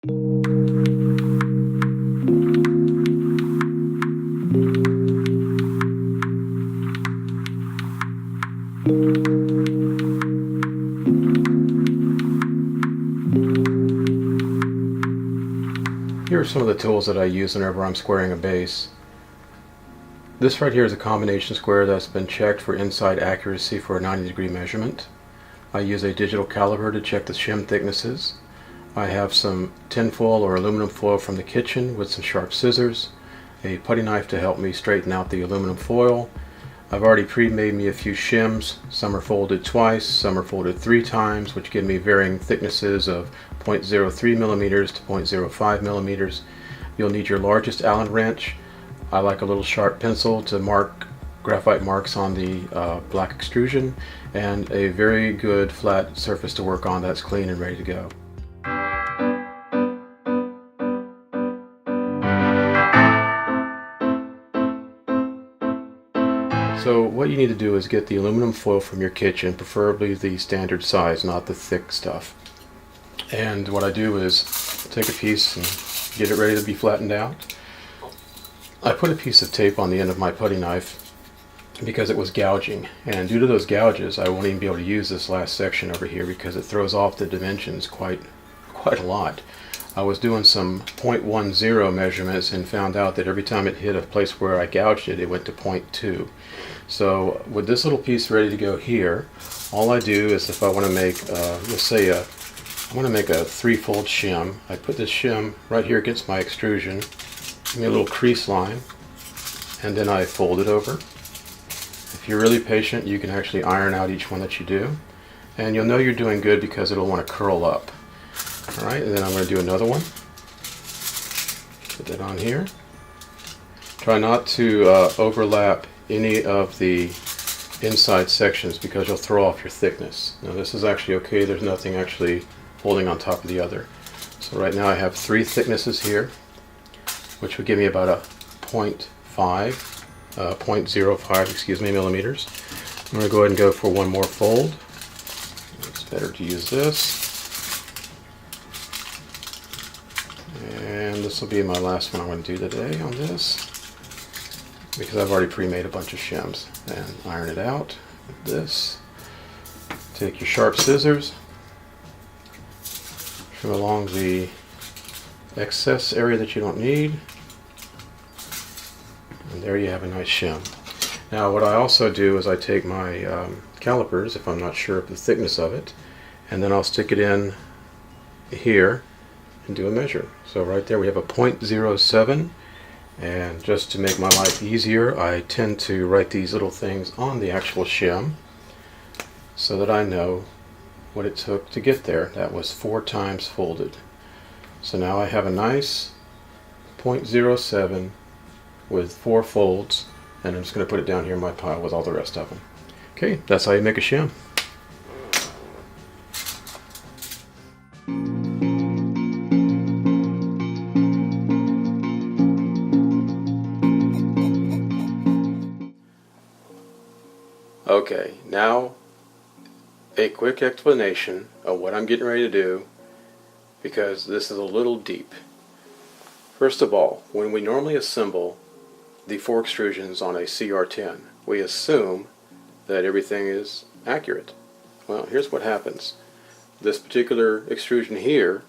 Here are some of the tools that I use whenever I'm squaring a base. This right here is a combination square that's been checked for inside accuracy for a 90-degree measurement. I use a digital caliper to check the shim thicknesses. I have some tin foil or aluminum foil from the kitchen with some sharp scissors, a putty knife to help me straighten out the aluminum foil. I've already pre-made me a few shims. Some are folded twice, some are folded 3 times, which give me varying thicknesses of 0.03 millimeters to 0.05 millimeters. You'll need your largest Allen wrench. I like a little sharp pencil to mark graphite marks on the black extrusion, and a very good flat surface to work on that's clean and ready to go. So what you need to do is get the aluminum foil from your kitchen, preferably the standard size, not the thick stuff. And what I do is take a piece and get it ready to be flattened out. I put a piece of tape on the end of my putty knife because it was gouging, and due to those gouges I won't even be able to use this last section over here because it throws off the dimensions quite a lot. I was doing some 0.10 measurements and found out that every time it hit a place where I gouged it, it went to 0.2. So with this little piece ready to go here, all I do is, if I want to make, let's say I want to make a 3-fold shim, I put this shim right here against my extrusion, give me a little crease line, and then I fold it over. If you're really patient, you can actually iron out each one that you do, and you'll know you're doing good because it'll want to curl up. Alright, and then I'm going to do another one. Put that on here. Try not to overlap any of the inside sections because you'll throw off your thickness. Now this is actually okay, there's nothing actually holding on top of the other. So right now I have 3 thicknesses here, which would give me about a 0.05 millimeters. I'm going to go ahead and go for one more fold. It's better to use this. And this will be my last one I'm going to do today on this, because I've already pre-made a bunch of shims. And iron it out with this. Take your sharp scissors, trim along the excess area that you don't need, and there you have a nice shim. Now what I also do is I take my calipers, if I'm not sure of the thickness of it, and then I'll stick it in here and do a measure. So right there we have a 0.07, and just to make my life easier, I tend to write these little things on the actual shim so that I know what it took to get there. That was 4 times folded. So now I have a nice 0.07 with 4 folds, and I'm just going to put it down here in my pile with all the rest of them. Okay, that's how you make a shim. Okay, now a quick explanation of what I'm getting ready to do, because this is a little deep. First of all, when we normally assemble the 4 extrusions on a CR-10, we assume that everything is accurate. Well, here's what happens. This particular extrusion here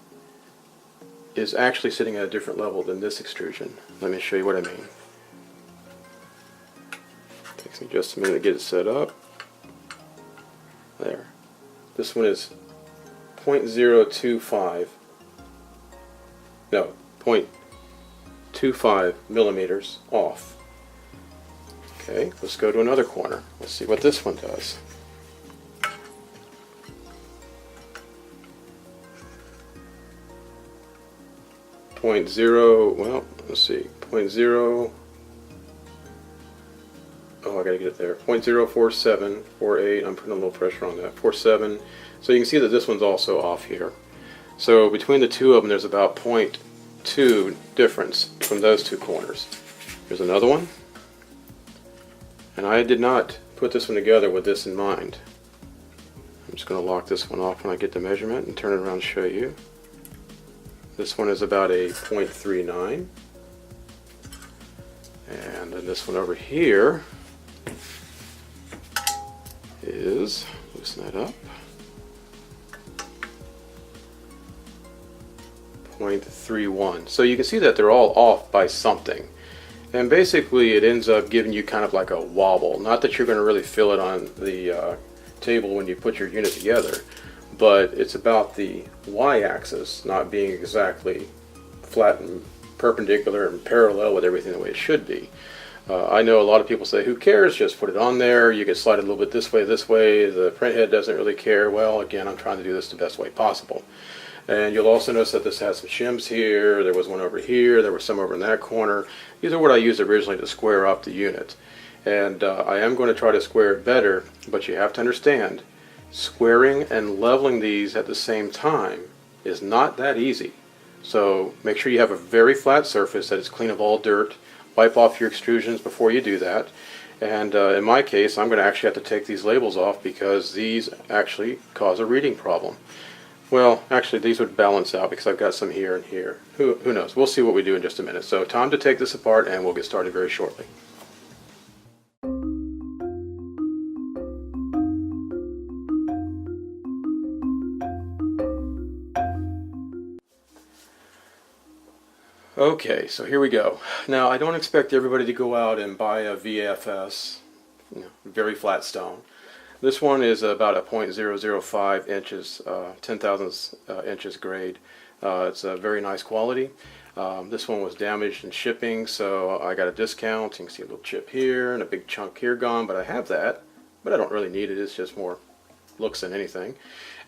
is actually sitting at a different level than this extrusion. Let me show you what I mean. Takes me just a minute to get it set up. There. This one is 0.025, no, 0.25 millimeters off. Okay, let's go to another corner. Let's see what this one does. Well, let's see, 0.0, oh, I gotta get it there, 0.04748, I'm putting a little pressure on that, 47, so you can see that this one's also off here. So between the two of them there's about 0.2 difference from those two corners. Here's another one, and I did not put this one together with this in mind. I'm just going to lock this one off when I get the measurement and turn it around and show you. This one is about a 0.39. And then this one over here is, loosen that up, 0.31. So you can see that they're all off by something. And basically it ends up giving you kind of like a wobble. Not that you're going to really feel it on the table when you put your unit together, but it's about the y-axis not being exactly flat and perpendicular and parallel with everything the way it should be. I know a lot of people say, who cares, just put it on there, you can slide it a little bit this way, the print head doesn't really care. Well, again, I'm trying to do this the best way possible. And you'll also notice that this has some shims here, there was one over here, there was some over in that corner. These are what I used originally to square up the unit. And I am going to try to square it better, but you have to understand, squaring and leveling these at the same time is not that easy. So make sure you have a very flat surface that is clean of all dirt. Wipe off your extrusions before you do that. And in my case, I'm going to actually have to take these labels off because these actually cause a reading problem. Well, actually these would balance out because I've got some here and here. Who knows? We'll see what we do in just a minute. So time to take this apart and we'll get started very shortly. Okay, so here we go. Now I don't expect everybody to go out and buy a VFS, very flat stone. This one is about a 0.005 inches, 10 thousandths inches grade. It's a very nice quality. This one was damaged in shipping, so I got a discount. You can see a little chip here and a big chunk here gone, but I have that. But I don't really need it, it's just more looks than anything.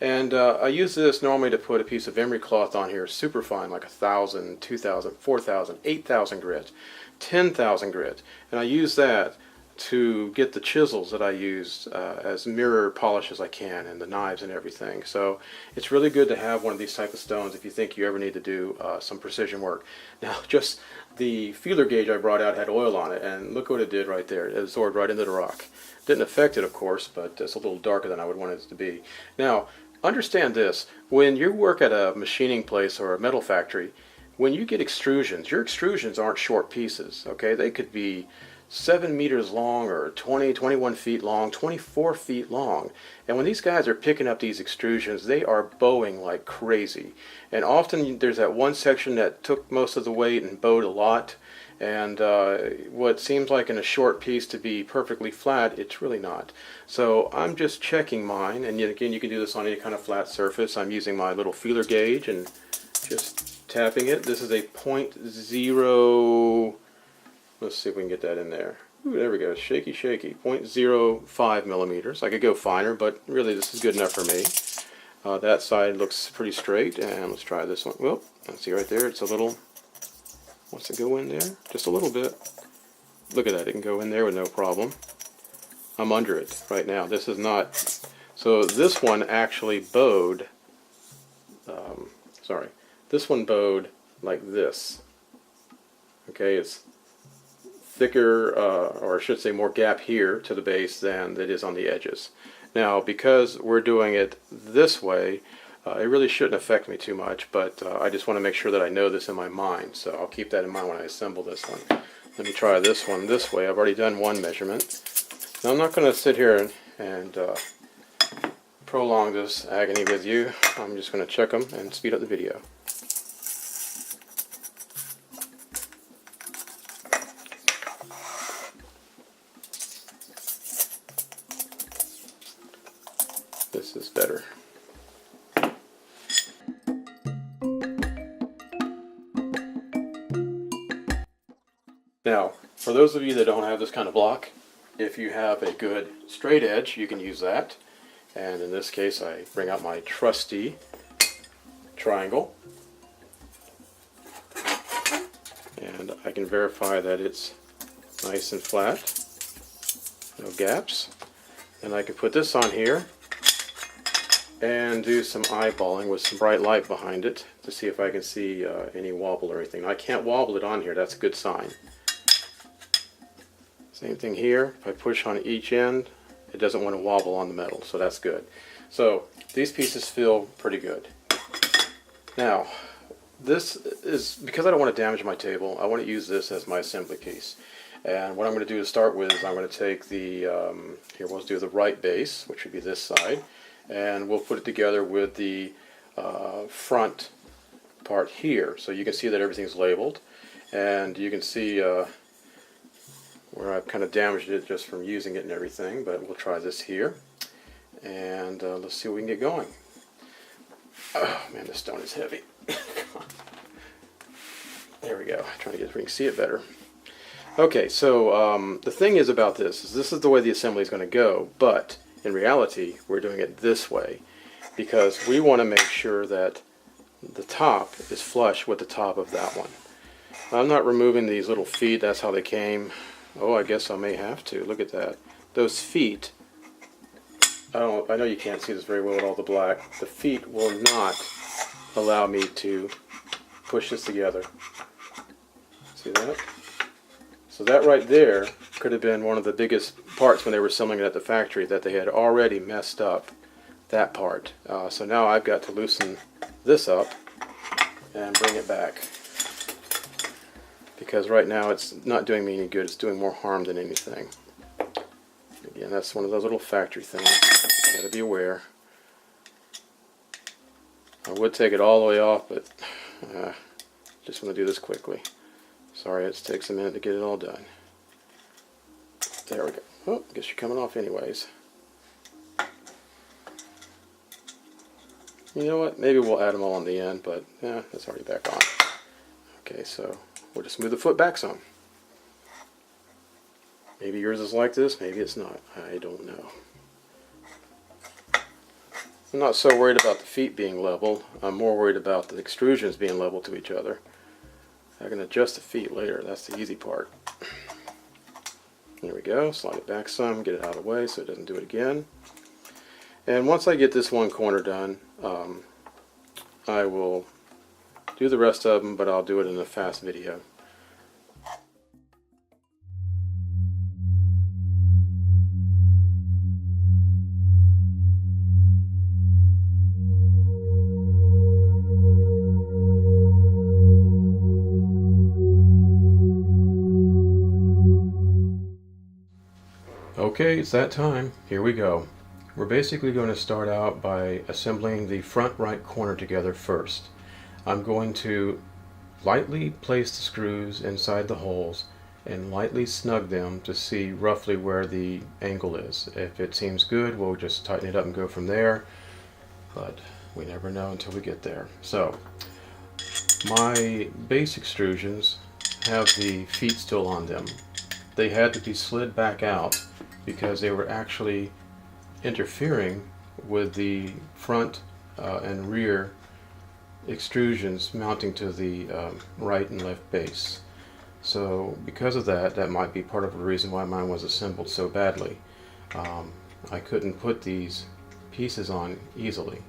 And I use this normally to put a piece of emery cloth on here, super fine, like 1,000, 2,000, 4,000, 8,000 grit, 10,000 grit. And I use that to get the chisels that I use as mirror polish as I can, and the knives and everything. So it's really good to have one of these type of stones if you think you ever need to do some precision work. Now, just the feeler gauge I brought out had oil on it, and look what it did right there. It absorbed right into the rock. Didn't affect it, of course, but it's a little darker than I would want it to be. Now, understand this. When you work at a machining place or a metal factory, when you get extrusions, your extrusions aren't short pieces, okay? They could be 7 meters long or 20, 21 feet long, 24 feet long. And when these guys are picking up these extrusions, they are bowing like crazy. And often there's that one section that took most of the weight and bowed a lot. And what seems like in a short piece to be perfectly flat, it's really not. So I'm just checking mine, and again, you can do this on any kind of flat surface. I'm using my little feeler gauge and just tapping it. This is a 0.0, let's see if we can get that in there. Ooh, there we go, shaky, shaky, 0.05 millimeters. I could go finer, but really this is good enough for me. That side looks pretty straight, and let's try this one. Well, let's see right there, it's a little, wants to go in there? Just a little bit. Look at that, it can go in there with no problem. I'm under it right now. This is not, so this one actually bowed, this one bowed like this. Okay, it's thicker, or I should say more gap here to the base than it is on the edges. Now, because we're doing it this way, it really shouldn't affect me too much, but I just want to make sure that I know this in my mind, so I'll keep that in mind when I assemble this one. Let me try this one this way. I've already done one measurement. Now, I'm not going to sit here and prolong this agony with you. I'm just going to check them and speed up the video. This is better. Now, for those of you that don't have this kind of block, if you have a good straight edge, you can use that. And in this case, I bring out my trusty triangle. And I can verify that it's nice and flat, no gaps. And I can put this on here and do some eyeballing with some bright light behind it to see if I can see any wobble or anything. I can't wobble it on here, that's a good sign. Same thing here, if I push on each end, it doesn't want to wobble on the metal, so that's good. So these pieces feel pretty good. Now, this is, because I don't want to damage my table, I want to use this as my assembly piece. And what I'm going to do to start with is I'm going to take the, here we'll do the right base, which would be this side, and we'll put it together with the front part here. So you can see that everything's labeled, and you can see where I've kind of damaged it just from using it and everything, but we'll try this here, and let's see what we can get going. Oh man, this stone is heavy. There we go. I'm trying to get where you can see it better. Okay, so the thing is about this is the way the assembly is going to go, but in reality we're doing it this way because we want to make sure that the top is flush with the top of that one. I'm not removing these little feet, that's how they came. Oh, I guess I may have to. Look at that. Those feet, I know you can't see this very well with all the black. The feet will not allow me to push this together. See that? So that right there could have been one of the biggest parts when they were assembling it at the factory, that they had already messed up that part. So now I've got to loosen this up and bring it back, because right now it's not doing me any good. It's doing more harm than anything. Again, that's one of those little factory things. You gotta be aware. I would take it all the way off, but just want to do this quickly. Sorry, it takes a minute to get it all done. There we go. Oh, I guess you're coming off anyways. You know what? Maybe we'll add them all on the end, but yeah, that's already back on. Okay, so we'll just move the foot back some. Maybe yours is like this, maybe it's not. I don't know. I'm not so worried about the feet being level. I'm more worried about the extrusions being level to each other. I can adjust the feet later. That's the easy part. There we go. Slide it back some, get it out of the way so it doesn't do it again. And once I get this one corner done, I will do the rest of them, but I'll do it in a fast video. Okay, it's that time. Here we go. We're basically going to start out by assembling the front right corner together first. I'm going to lightly place the screws inside the holes and lightly snug them to see roughly where the angle is. If it seems good, we'll just tighten it up and go from there, but we never know until we get there. So my base extrusions have the feet still on them. They had to be slid back out because they were actually interfering with the front and rear extrusions mounting to the right and left base. So because of that, that might be part of the reason why mine was assembled so badly. I couldn't put these pieces on easily.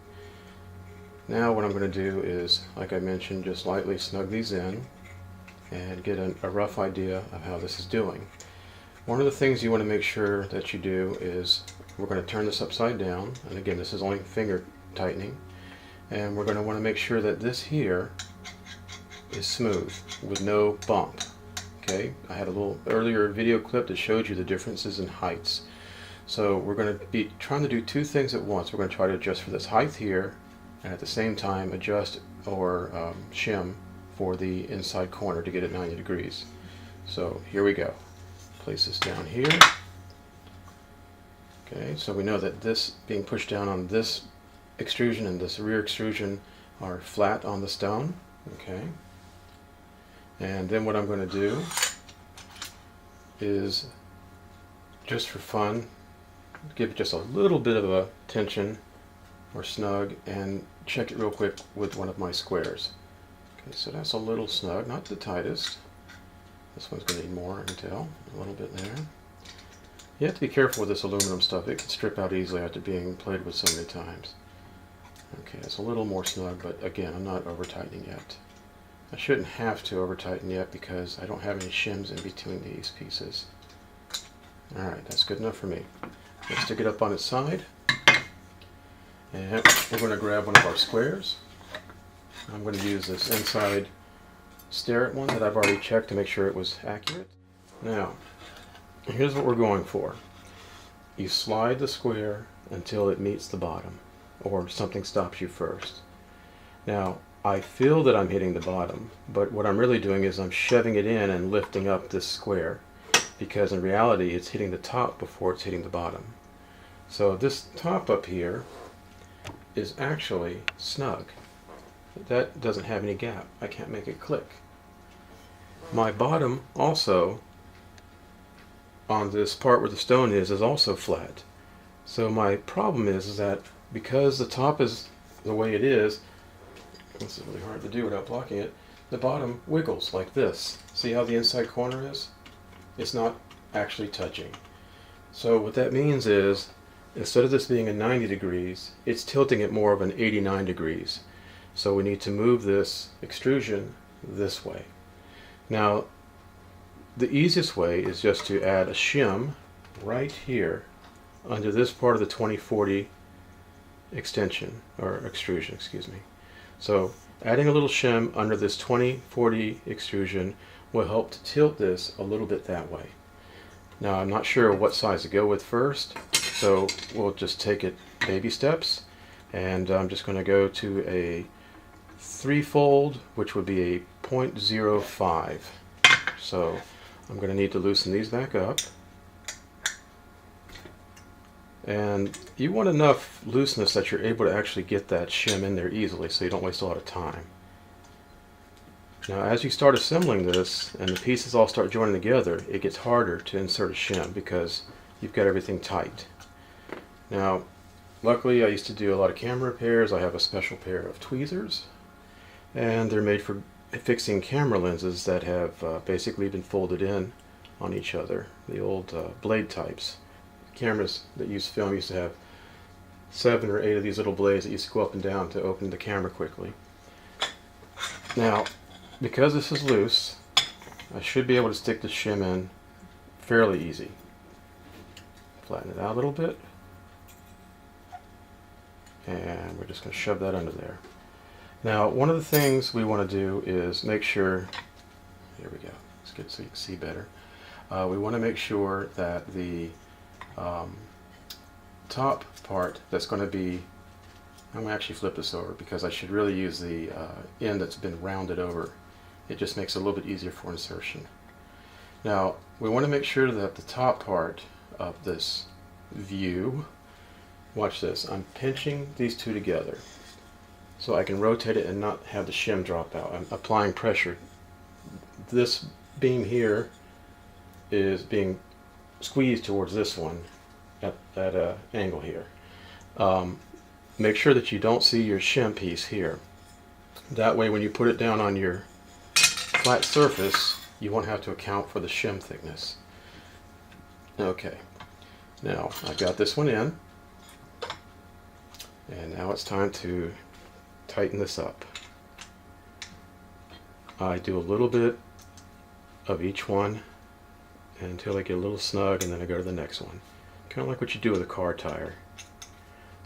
Now what I'm going to do is, like I mentioned, just lightly snug these in and get a rough idea of how this is doing. One of the things you want to make sure that you do is, we're going to turn this upside down, and again this is only finger tightening, and we're going to want to make sure that this here is smooth with no bump. Okay, I had a little earlier video clip that showed you the differences in heights. So we're going to be trying to do two things at once. We're going to try to adjust for this height here, and at the same time adjust or shim for the inside corner to get it 90 degrees. So here we go. Place this down here. Okay, so we know that this being pushed down on this extrusion and this rear extrusion are flat on the stone. Okay, and then what I'm going to do is, just for fun, give it just a little bit of a tension or snug and check it real quick with one of my squares. Okay, so that's a little snug, not the tightest. This one's going to need more until a little bit there. You have to be careful with this aluminum stuff. It can strip out easily after being played with so many times. Okay, it's a little more snug, but again, I'm not over tightening yet. I shouldn't have to over tighten yet because I don't have any shims in between these pieces. Alright, that's good enough for me. Let's stick it up on its side. And we're going to grab one of our squares. I'm going to use this inside Starrett one that I've already checked to make sure it was accurate. Now, here's what we're going for. You slide the square until it meets the bottom, or something stops you first. Now, I feel that I'm hitting the bottom, but what I'm really doing is I'm shoving it in and lifting up this square, because in reality it's hitting the top before it's hitting the bottom. So this top up here is actually snug. That doesn't have any gap. I can't make it click. My bottom also, on this part where the stone is also flat. So my problem is that because the top is the way it is, this is really hard to do without blocking it, the bottom wiggles like this. See how the inside corner is? It's not actually touching. So what that means is, instead of this being a 90 degrees, it's tilting it more of an 89 degrees. So we need to move this extrusion this way. Now, the easiest way is just to add a shim right here under this part of the 2040 extension, or extrusion, excuse me. So adding a little shim under this 2040 extrusion will help to tilt this a little bit that way. Now, I'm not sure what size to go with first, so we'll just take it baby steps, and I'm just going to go to a 3-fold, which would be a 0.05. So I'm going to need to loosen these back up, and you want enough looseness that you're able to actually get that shim in there easily, so you don't waste a lot of time. Now, as you start assembling this and the pieces all start joining together, it gets harder to insert a shim because you've got everything tight. Now, luckily I used to do a lot of camera repairs. I have a special pair of tweezers, and they're made for fixing camera lenses that have basically been folded in on each other. The old blade types. Cameras that use film used to have 7 or 8 of these little blades that used to go up and down to open the camera quickly. Now, because this is loose, I should be able to stick the shim in fairly easy. Flatten it out a little bit, and we're just going to shove that under there. Now, one of the things we want to do is make sure, here we go, let's get so you can see better. We want to make sure that the top part that's going to be, I'm going to actually flip this over because I should really use the end that's been rounded over. It just makes it a little bit easier for insertion. Now, we want to make sure that the top part of this view, watch this, I'm pinching these two together so I can rotate it and not have the shim drop out. I'm applying pressure. This beam here is being squeezed towards this one at an angle here. Make sure that you don't see your shim piece here. That way when you put it down on your flat surface, you won't have to account for the shim thickness. Okay, now I've got this one in, and now it's time to tighten this up. I do a little bit of each one until I get a little snug, and then I go to the next one. Kind of like what you do with a car tire.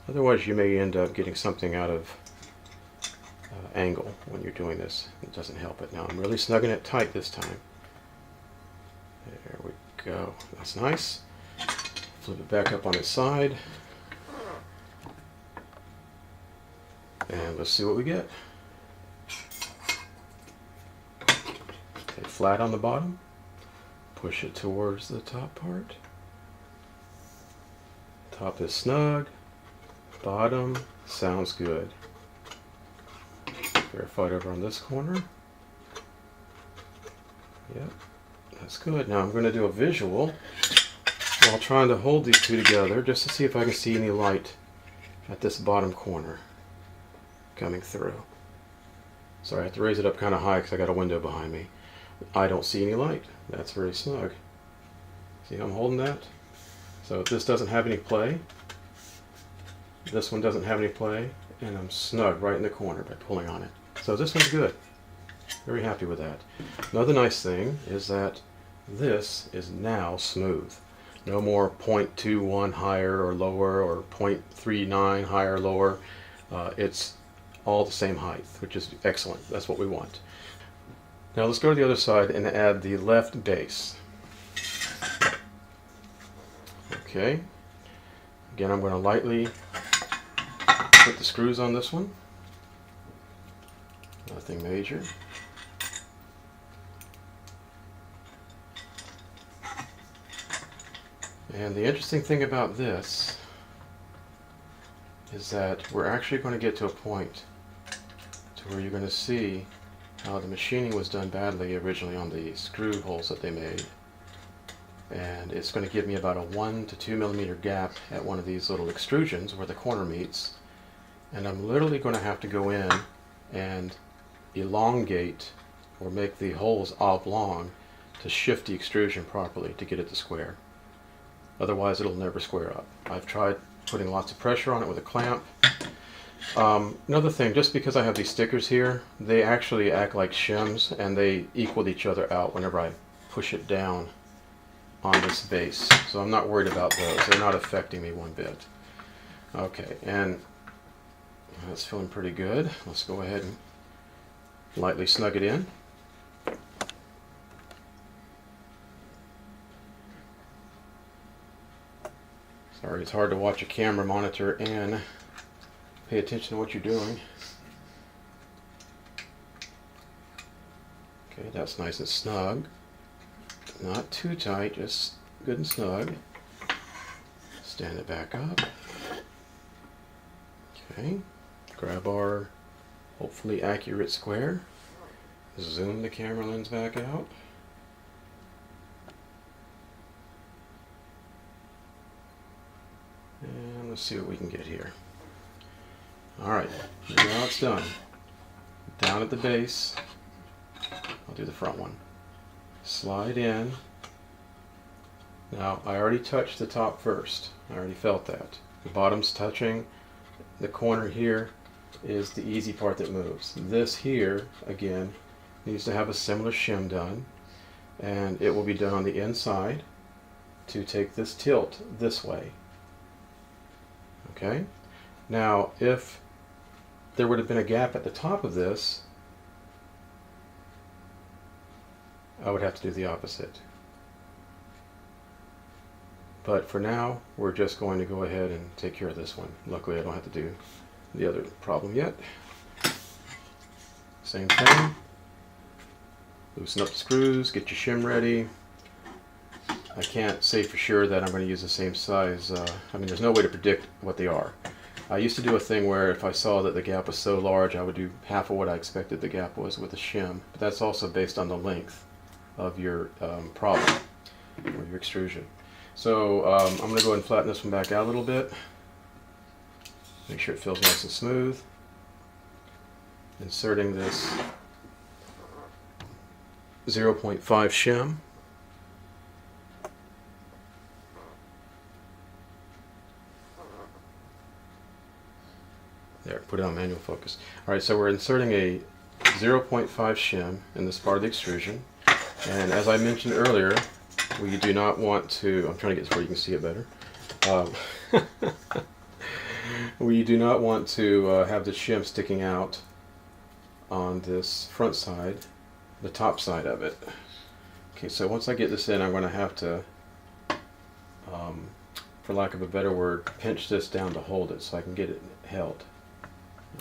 Otherwise you may end up getting something out of angle when you're doing this. It doesn't help it. Now I'm really snugging it tight this time. There we go. That's nice. Flip it back up on its side. And let's see what we get. Okay, flat on the bottom. Push it towards the top part. Top is snug. Bottom sounds good. Verify it over on this corner. Yep, that's good. Now I'm going to do a visual while trying to hold these two together just to see if I can see any light at this bottom corner coming through. Sorry, I have to raise it up kind of high because I got a window behind me. I don't see any light. That's very snug. See how I'm holding that? So if this doesn't have any play, this one doesn't have any play, and I'm snug right in the corner by pulling on it. So this one's good. Very happy with that. Another nice thing is that this is now smooth. No more 0.21 higher or lower, or 0.39 higher or lower. It's all the same height, which is excellent. That's what we want. Now let's go to the other side and add the left base. Okay. Again, I'm going to lightly put the screws on this one. Nothing major. And the interesting thing about this is that we're actually going to get to a point to where you're going to see how the machining was done badly originally on the screw holes that they made. And it's going to give me about a 1 to 2 millimeter gap at one of these little extrusions where the corner meets. And I'm literally going to have to go in and elongate or make the holes oblong to shift the extrusion properly to get it to square. Otherwise it'll never square up. I've tried putting lots of pressure on it with a clamp. Another thing, just because I have these stickers here, they actually act like shims and they equal each other out whenever I push it down on this base. So I'm not worried about those. They're not affecting me one bit. Okay, and that's feeling pretty good. Let's go ahead and lightly snug it in. Sorry, it's hard to watch a camera monitor and pay attention to what you're doing. Okay, that's nice and snug. Not too tight, just good and snug. Stand it back up. Okay, grab our hopefully accurate square. Zoom the camera lens back out. And let's see what we can get here. Alright, now it's done. Down at the base, I'll do the front one. Slide in. Now, I already touched the top first. I already felt that. The bottom's touching. The corner here is the easy part that moves. This here, again, needs to have a similar shim done. And it will be done on the inside to take this tilt this way. Okay? Now, if there would have been a gap at the top of this, I would have to do the opposite. But for now, we're just going to go ahead and take care of this one. Luckily, I don't have to do the other problem yet. Same thing. Loosen up the screws, get your shim ready. I can't say for sure that I'm going to use the same size. I mean, there's no way to predict what they are. I used to do a thing where if I saw that the gap was so large, I would do half of what I expected the gap was with a shim. But that's also based on the length of your problem or your extrusion. So I'm going to go ahead and flatten this one back out a little bit. Make sure it feels nice and smooth. Inserting this 0.5 shim. There, put it on manual focus. Alright, so we're inserting a 0.5 shim in this part of the extrusion. And as I mentioned earlier, we do not want to, I'm trying to get this where you can see it better. We do not want to have the shim sticking out on this front side, the top side of it. Okay, so once I get this in, I'm going to have to, for lack of a better word, pinch this down to hold it so I can get it held.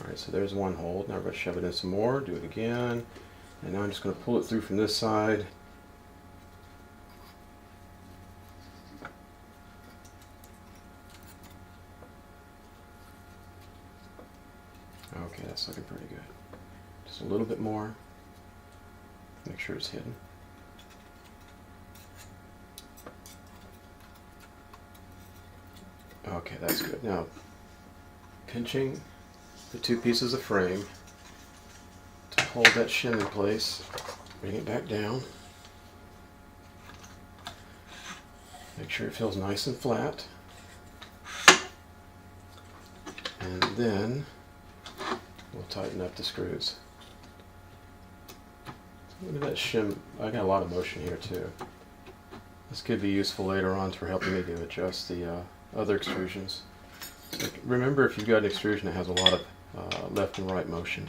Alright, so there's one hold. Now we're going to shove it in some more, do it again, and now I'm just going to pull it through from this side. Okay, that's looking pretty good. Just a little bit more. Make sure it's hidden. Okay, that's good. Now, pinching the two pieces of frame to hold that shim in place. Bring it back down. Make sure it feels nice and flat. And then we'll tighten up the screws. Look at that shim. I got a lot of motion here too. This could be useful later on for helping me to adjust the other extrusions. So remember, if you've got an extrusion that has a lot of left and right motion.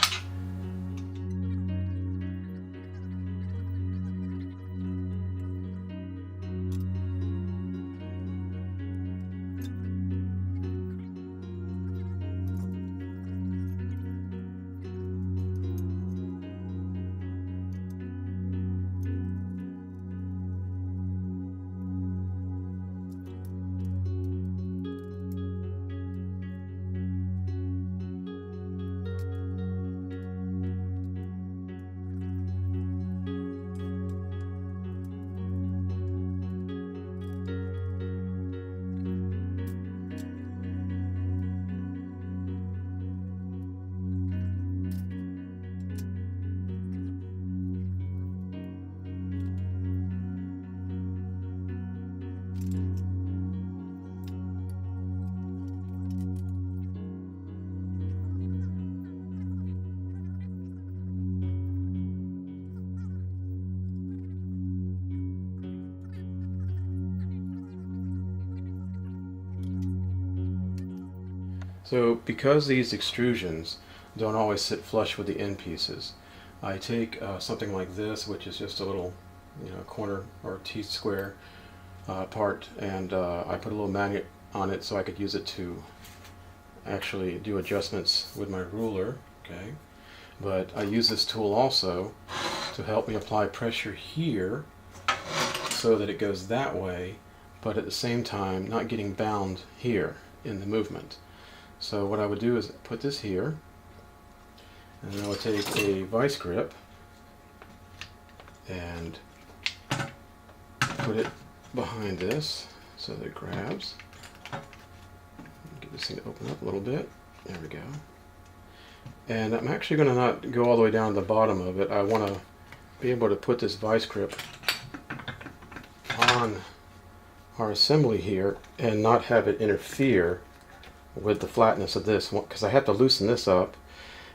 So because these extrusions don't always sit flush with the end pieces, I take something like this, which is just a little, corner or T-square part, and I put a little magnet on it so I could use it to actually do adjustments with my ruler. Okay, but I use this tool also to help me apply pressure here so that it goes that way, but at the same time not getting bound here in the movement. So what I would do is put this here, and then I would take a vice grip and put it behind this so that it grabs. Get this thing to open up a little bit. There we go. And I'm actually going to not go all the way down to the bottom of it. I want to be able to put this vice grip on our assembly here and not have it interfere with the flatness of this one, because I have to loosen this up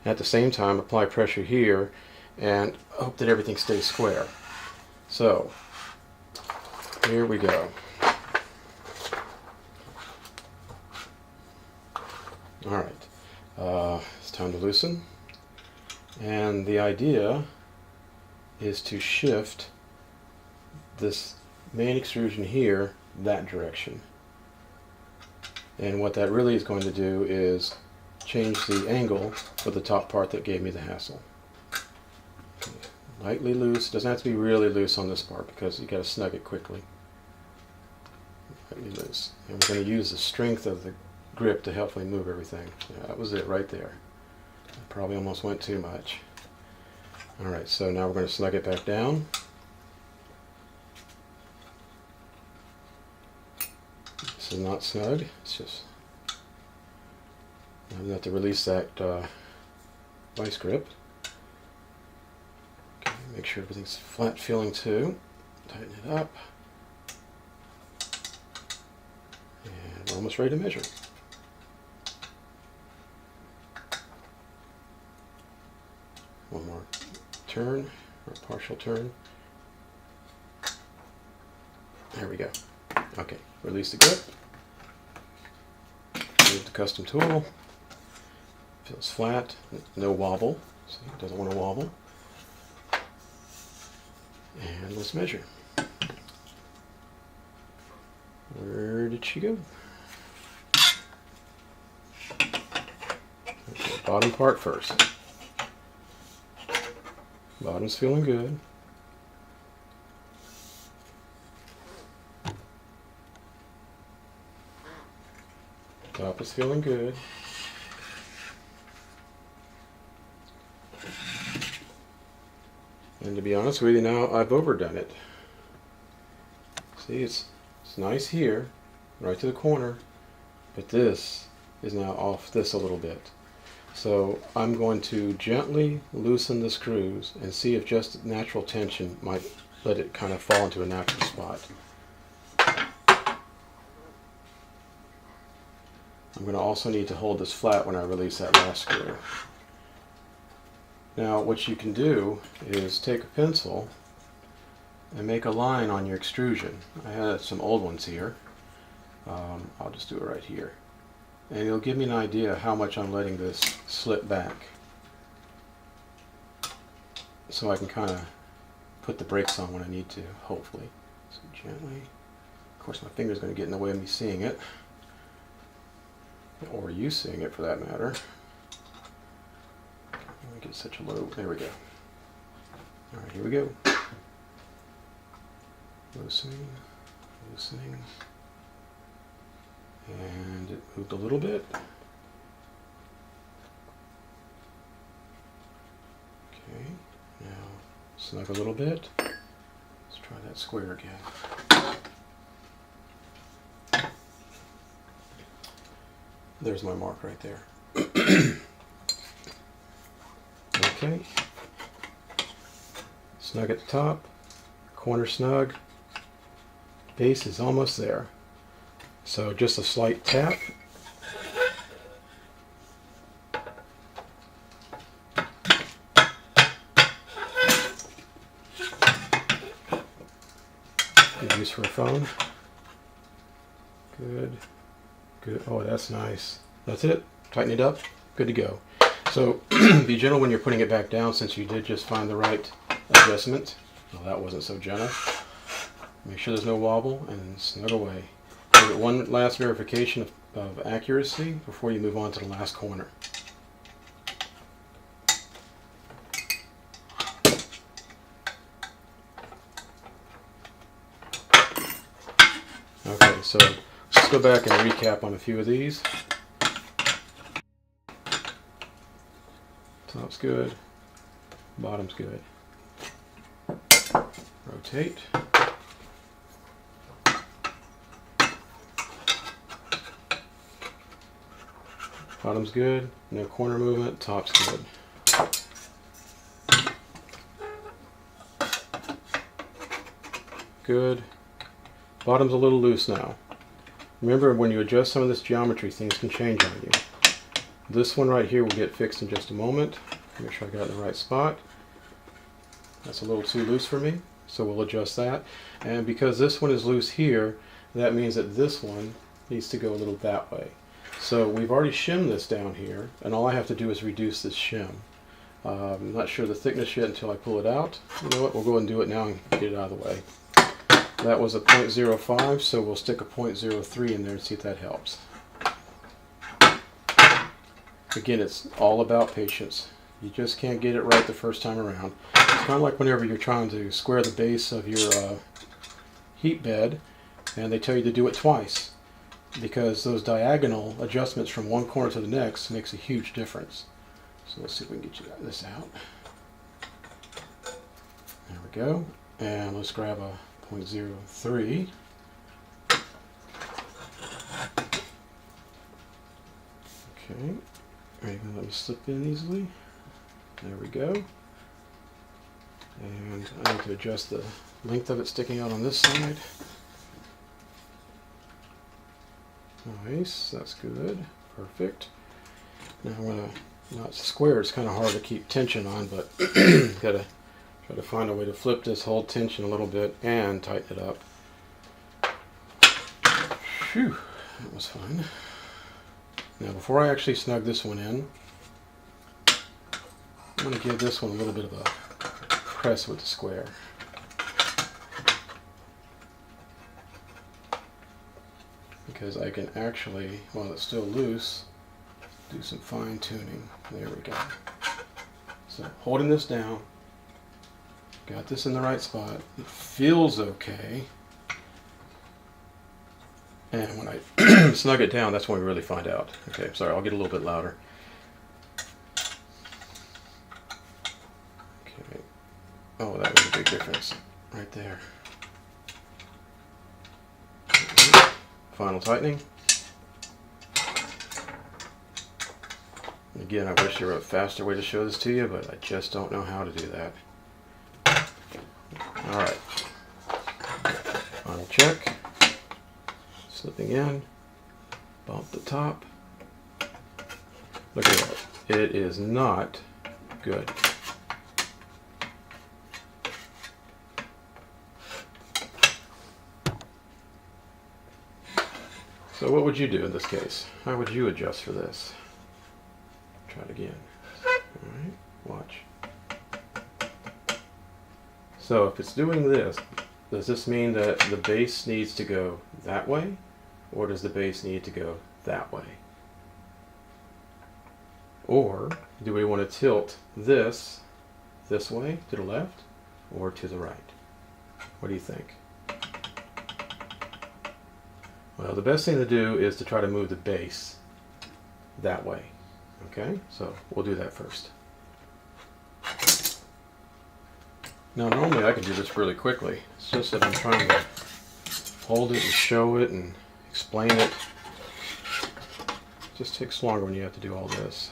and at the same time apply pressure here and hope that everything stays square. So here we go. Alright, it's time to loosen, and the idea is to shift this main extrusion here that direction. And what that really is going to do is change the angle for the top part that gave me the hassle. Okay. Lightly loose, doesn't have to be really loose on this part because you got to snug it quickly. Lightly loose. And we're going to use the strength of the grip to help me move everything. Yeah, that was it right there. I probably almost went too much. Alright, so now we're going to snug it back down. This is not snug, it's just, I'm going to have to release that vice grip. Okay, make sure everything's flat feeling too. Tighten it up. And we're almost ready to measure. One more turn, or partial turn. There we go. Okay, release the grip. Move the custom tool. Feels flat, no wobble. See, it doesn't want to wobble. And let's measure. Where did she go? Okay, bottom part first. Bottom's feeling good. Top is feeling good. And to be honest with you now, I've overdone it. See, it's nice here, right to the corner, but this is now off this a little bit. So I'm going to gently loosen the screws and see if just natural tension might let it kind of fall into a natural spot. I'm going to also need to hold this flat when I release that last screw. Now what you can do is take a pencil and make a line on your extrusion. I had some old ones here. I'll just do it right here. and it'll give me an idea how much I'm letting this slip back, so I can kind of put the brakes on when I need to, hopefully. So gently. Of course, my finger's going to get in the way of me seeing it, or you seeing it for that matter. Let me get such a low. There we go. All right, here we go. Loosening, loosening, and it moved a little bit. Okay, now snug a little bit. Let's try that square again. There's my mark right there. Okay. Snug at the top, corner snug, base is almost there. So just a slight tap. Good use for a phone. Good. Good. Oh, that's nice. That's it. Tighten it up. Good to go. So be gentle when you're putting it back down, since you did just find the right adjustment. Well, that wasn't so gentle. Make sure there's no wobble and snug away. Give it one last verification of accuracy before you move on to the last corner. Okay, so let's go back and recap on a few of these. Top's good, bottom's good. Rotate. Bottom's good, no corner movement, top's good. Good. Bottom's a little loose now. Remember, when you adjust some of this geometry, things can change on you. This one right here will get fixed in just a moment. Make sure I got it in the right spot. That's a little too loose for me, so we'll adjust that. And because this one is loose here, that means that this one needs to go a little that way. So we've already shimmed this down here, and all I have to do is reduce this shim. I'm not sure the thickness yet until I pull it out. You know what, we'll go ahead and do it now and get it out of the way. That was a 0.05, so we'll stick a 0.03 in there and see if that helps. Again, it's all about patience. You just can't get it right the first time around. It's kind of like whenever you're trying to square the base of your heat bed, and they tell you to do it twice, because those diagonal adjustments from one corner to the next makes a huge difference. So let's see if we can get this out. There we go. And let's grab a 0.03. Okay. Are you going to let me slip in easily? There we go. And I need to adjust the length of it sticking out on this side. Nice, that's good. Perfect. Now I'm going to, not square, it's kind of hard to keep tension on, but got to try to find a way to flip this whole tension a little bit and tighten it up. Phew, that was fun. Now before I actually snug this one in, I'm going to give this one a little bit of a press with the square. Because I can actually, while it's still loose, do some fine tuning. There we go. So holding this down, got this in the right spot, it feels okay. And when I snug it down, that's when we really find out. Okay, sorry, I'll get a little bit louder. Okay. Oh, that was a big difference right there. Final tightening. Again, I wish there were a faster way to show this to you, but I just don't know how to do that. Alright. Final check. Slipping in. Bump the top. Look at that. It is not good. So what would you do in this case? How would you adjust for this? Try it again. Alright, watch. So if it's doing this, does this mean that the base needs to go that way? Or does the base need to go that way? Or do we want to tilt this way to the left or to the right? What do you think? Well, the best thing to do is to try to move the base that way. Okay, so we'll do that first. Now normally I can do this really quickly. It's just that I'm trying to hold it and show it and explain it. It just takes longer when you have to do all this.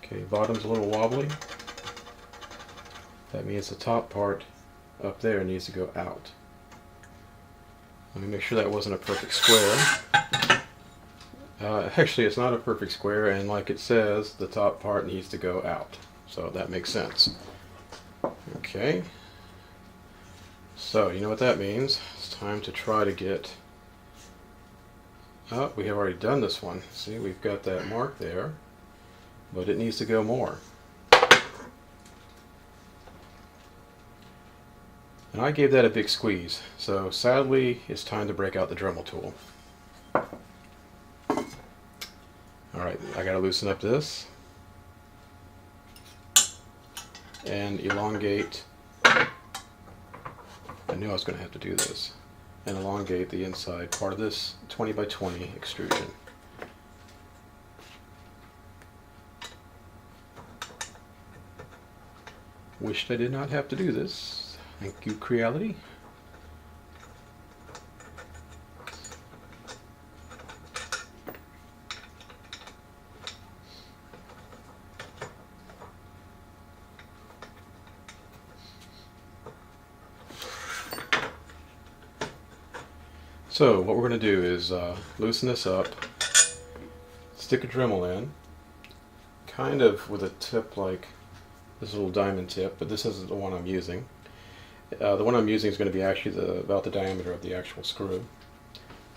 Okay, bottom's a little wobbly. That means the top part up there needs to go out. Let me make sure that wasn't a perfect square. Actually, it's not a perfect square, and like it says, the top part needs to go out. So that makes sense. Okay. So, you know what that means. It's time to try to get... Oh, we have already done this one. See, we've got that mark there, but it needs to go more. And I gave that a big squeeze, so sadly it's time to break out the Dremel tool. Alright, I gotta loosen up this and elongate. I knew I was going to have to do this. And elongate the inside part of this 20 by 20 extrusion. Wished I did not have to do this. Thank you, Creality. So what we're going to do is loosen this up, stick a Dremel in, kind of with a tip like this little diamond tip, but this isn't the one I'm using. The one I'm using is going to be actually about the diameter of the actual screw.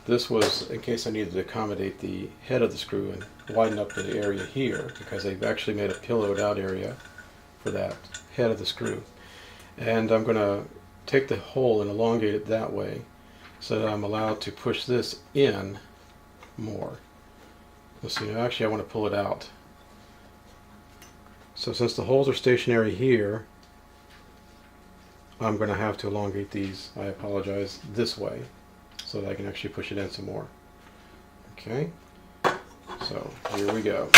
This was in case I needed to accommodate the head of the screw and widen up the area here, because they've actually made a pillowed out area for that head of the screw. And I'm going to take the hole and elongate it that way so that I'm allowed to push this in more. Let's see, actually I want to pull it out. So since the holes are stationary here, I'm going to have to elongate these, I apologize, this way so that I can actually push it in some more. Okay, so here we go.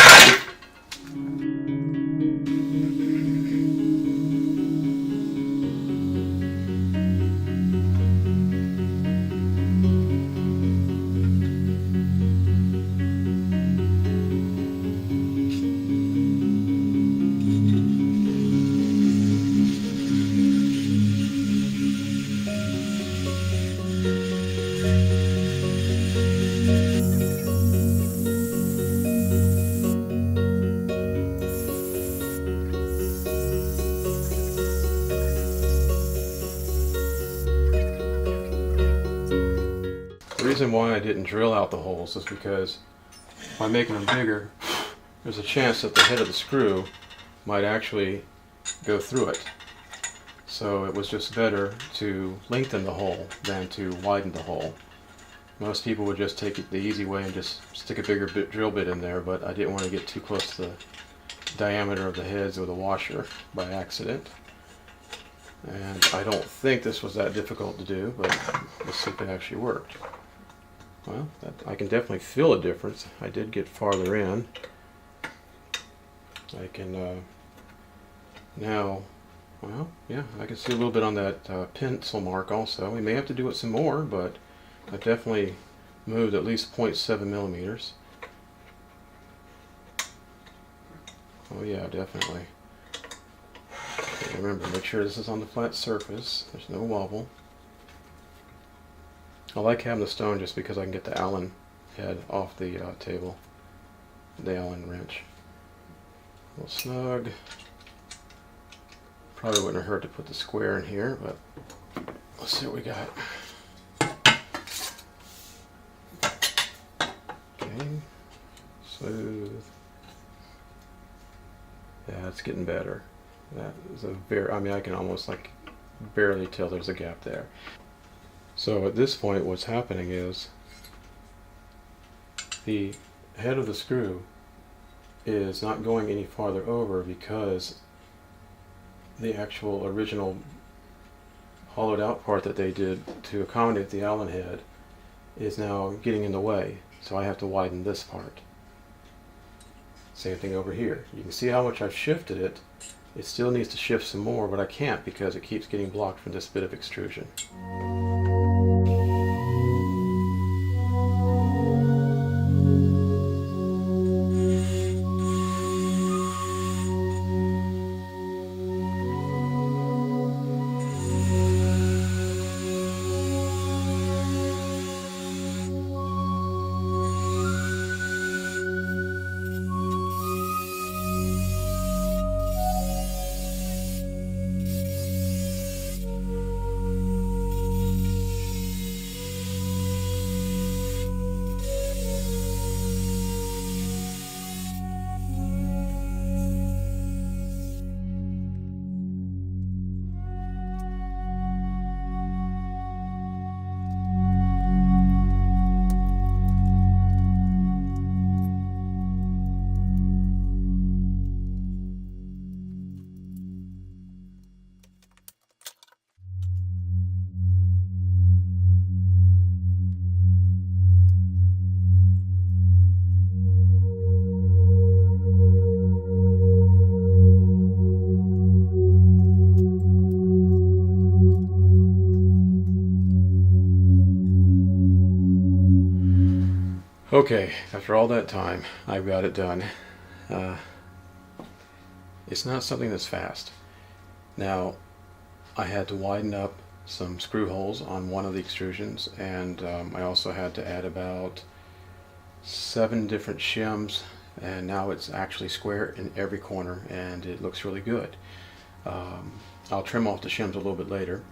The reason why I didn't drill out the holes is because by making them bigger, there's a chance that the head of the screw might actually go through it. So it was just better to lengthen the hole than to widen the hole. Most people would just take it the easy way and just stick a bigger drill bit in there, but I didn't want to get too close to the diameter of the heads or the washer by accident. And I don't think this was that difficult to do, but let's see if it actually worked. Well, I can definitely feel a difference. I did get farther in. I can now, well, yeah, I can see a little bit on that pencil mark also. We may have to do it some more, but I definitely moved at least 0.7 millimeters. Oh yeah, definitely. Okay, remember, make sure this is on the flat surface. There's no wobble. I like having the stone just because I can get the Allen head off the table. The Allen wrench. A little snug. Probably wouldn't have hurt to put the square in here, but let's see what we got. Okay, smooth. Yeah, it's getting better. That is a very, I mean, I can almost like barely tell there's a gap there. So at this point, what's happening is the head of the screw is not going any farther over because the actual original hollowed out part that they did to accommodate the Allen head is now getting in the way. So I have to widen this part. Same thing over here. You can see how much I've shifted it. It still needs to shift some more, but I can't because it keeps getting blocked from this bit of extrusion. Okay, after all that time, I've got it done. It's not something that's fast. Now, I had to widen up some screw holes on one of the extrusions, and I also had to add about 7 different shims, and now it's actually square in every corner, and it looks really good. I'll trim off the shims a little bit later.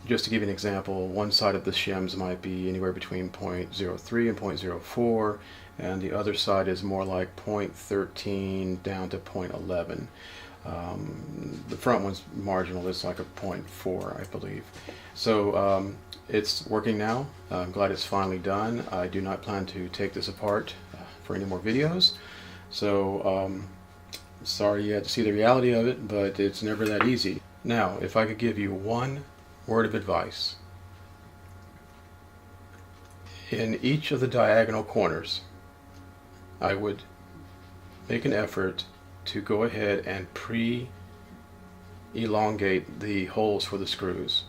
Just to give you an example, one side of the shims might be anywhere between 0.03 and 0.04, and the other side is more like 0.13 down to 0.11. The front one's marginal, it's like a 0.4, I believe. So it's working now. I'm glad it's finally done. I do not plan to take this apart for any more videos. So sorry you had to see the reality of it, but it's never that easy. Now, if I could give you one word of advice. In each of the diagonal corners, I would make an effort to go ahead and pre-elongate the holes for the screws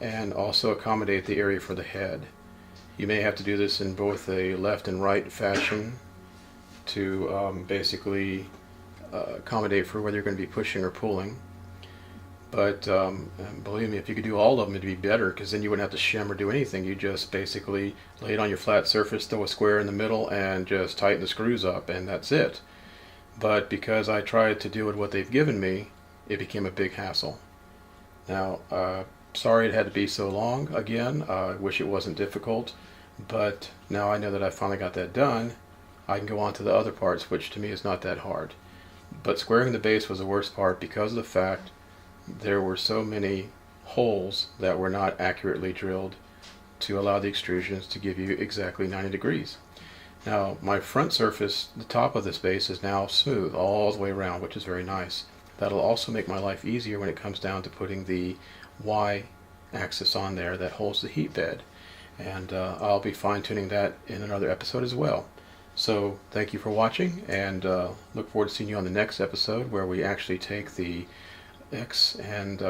and also accommodate the area for the head. You may have to do this in both a left and right fashion to basically accommodate for whether you're going to be pushing or pulling. But believe me, if you could do all of them, it'd be better, because then you wouldn't have to shim or do anything. You just basically lay it on your flat surface, throw a square in the middle, and just tighten the screws up, and that's it. But because I tried to do with what they've given me, it became a big hassle. Now, sorry it had to be so long again. I wish it wasn't difficult, but now I know that I finally got that done. I can go on to the other parts, which to me is not that hard. But squaring the base was the worst part because of the fact there were so many holes that were not accurately drilled to allow the extrusions to give you exactly 90 degrees. Now, my front surface, the top of this base, is now smooth all the way around, which is very nice. That'll also make my life easier when it comes down to putting the Y axis on there that holds the heat bed. And I'll be fine-tuning that in another episode as well. So thank you for watching, and look forward to seeing you on the next episode, where we actually take the X and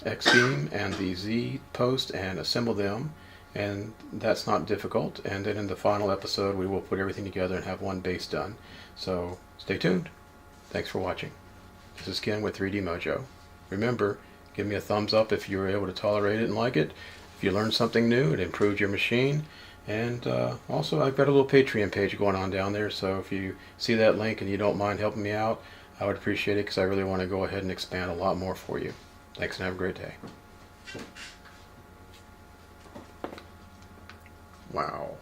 X beam and the Z post and assemble them, and that's not difficult. And then in the final episode we will put everything together and have one base done. So stay tuned. Thanks for watching. This is Ken with 3D Mojo. Remember, give me a thumbs up if you were able to tolerate it and like it. If you learned something new, it improved your machine. And also, I've got a little Patreon page going on down there, so if you see that link and you don't mind helping me out, I would appreciate it, because I really want to go ahead and expand a lot more for you. Thanks, and have a great day. Wow.